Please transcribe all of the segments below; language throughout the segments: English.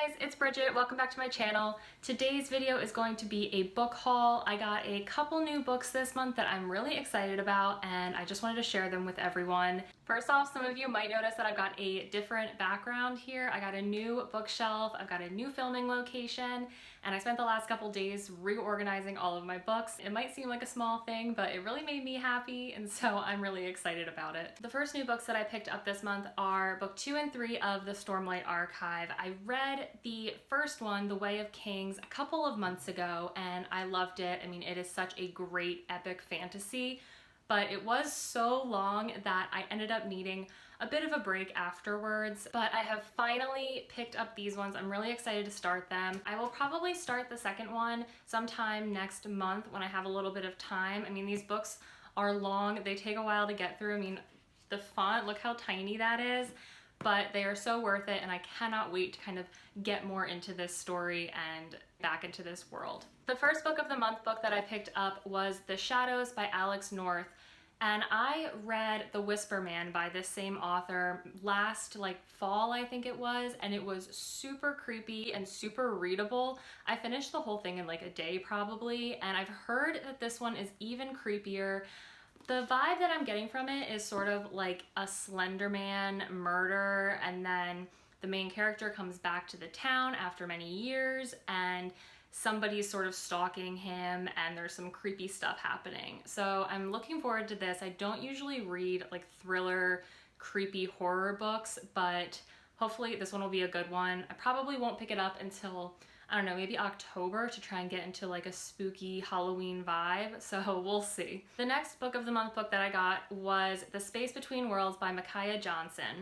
guys, it's Bridget. Welcome back to my channel. Today's video is going to be a book haul. I got a couple new books this month that I'm really excited about and I just wanted to share them with everyone. First off, some of you might notice that I've got a different background here. I got a new bookshelf, I've got a new filming location, and I spent the last couple days reorganizing all of my books. It might seem like a small thing, but it really made me happy, and so I'm really excited about it. The first new books that I picked up this month are book 2 and 3 of the Stormlight Archive. I read the first one, The Way of Kings, a couple of months ago, and I loved it. I mean, it is such a great epic fantasy, but it was so long that I ended up needing a bit of a break afterwards. But I have finally picked up these ones. I'm really excited to start them. I will probably start the second one sometime next month when I have a little bit of time. I mean, these books are long. They take a while to get through. I mean, the font, look how tiny that is. But they are so worth it, and I cannot wait to kind of get more into this story and back into this world. The first book of the month book that I picked up was The Shadows by Alex North, and I read The Whisper Man by this same author last fall, I think it was, and it was super creepy and super readable. I finished the whole thing in like a day probably, and I've heard that this one is even creepier. The vibe that I'm getting from it is sort of like a Slender Man murder, and then the main character comes back to the town after many years and somebody's sort of stalking him and there's some creepy stuff happening. So I'm looking forward to this. I don't usually read like thriller, creepy horror books, but hopefully this one will be a good one. I probably won't pick it up until, I don't know, maybe October to try and get into like a spooky Halloween vibe, so we'll see. The next book of the month book that I got was The Space Between Worlds by Micaiah.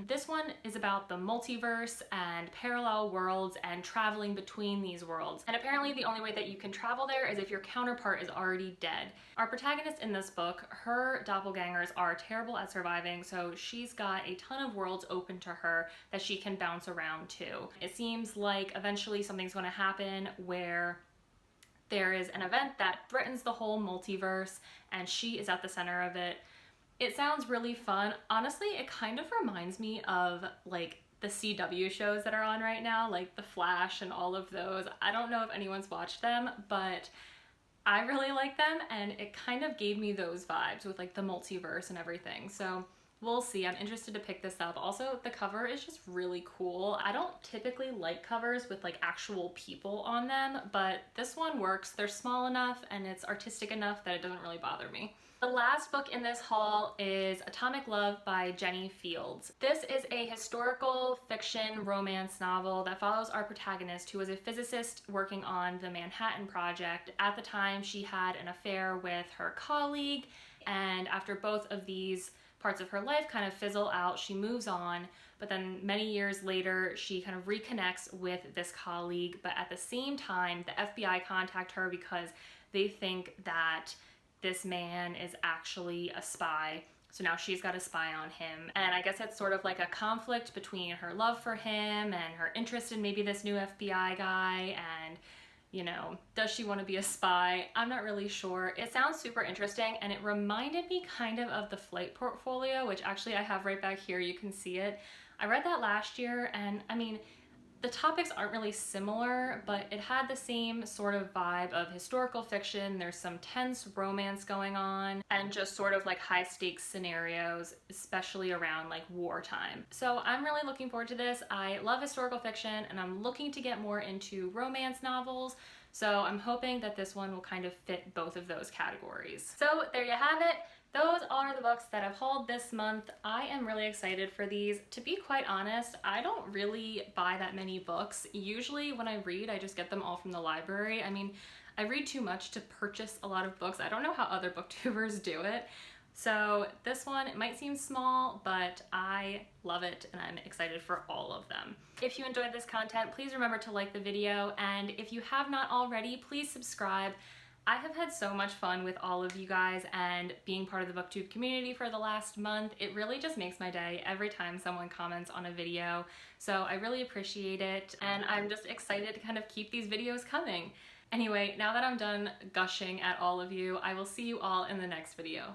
This one is about the multiverse and parallel worlds and traveling between these worlds. And apparently the only way that you can travel there is if your counterpart is already dead. Our protagonist in this book, her doppelgangers are terrible at surviving, so she's got a ton of worlds open to her that she can bounce around to. It seems like eventually something's going to happen where there is an event that threatens the whole multiverse and she is at the center of it. It sounds really fun. Honestly, it kind of reminds me of like the CW shows that are on right now, like The Flash and all of those. I don't know if anyone's watched them, but I really like them, and it kind of gave me those vibes with like the multiverse and everything. So we'll see. I'm interested to pick this up. Also, the cover is just really cool. I don't typically like covers with like actual people on them, but this one works. They're small enough and it's artistic enough that it doesn't really bother me. The last book in this haul is Atomic Love by Jennie. This is a historical fiction romance novel that follows our protagonist, who was a physicist working on the Manhattan Project. At the time, she had an affair with her colleague, and after both of these parts of her life kind of fizzle out, she moves on, but then many years later she kind of reconnects with this colleague. But at the same time, the FBI contact her because they think that this man is actually a spy. So now she's got a spy on him, and I guess it's sort of like a conflict between her love for him and her interest in maybe this new FBI guy, and you know, does she want to be a spy? I'm not really sure. It sounds super interesting, and it reminded me kind of the Flight Portfolio, which actually I have right back here. You can see it. I read that last year, and I mean, the topics aren't really similar, but it had the same sort of vibe of historical fiction. There's some tense romance going on and just sort of like high stakes scenarios, especially around like wartime. So I'm really looking forward to this. I love historical fiction and I'm looking to get more into romance novels. So I'm hoping that this one will kind of fit both of those categories. So there you have it. Those are the books that I've hauled this month. I am really excited for these. To be quite honest, I don't really buy that many books. Usually when I read, I just get them all from the library. I mean, I read too much to purchase a lot of books. I don't know how other booktubers do it. So this one, it might seem small, but I love it and I'm excited for all of them. If you enjoyed this content, please remember to like the video, and if you have not already, please subscribe. I have had so much fun with all of you guys and being part of the BookTube community for the last month. It really just makes my day every time someone comments on a video. So I really appreciate it, and I'm just excited to kind of keep these videos coming. Anyway, now that I'm done gushing at all of you, I will see you all in the next video.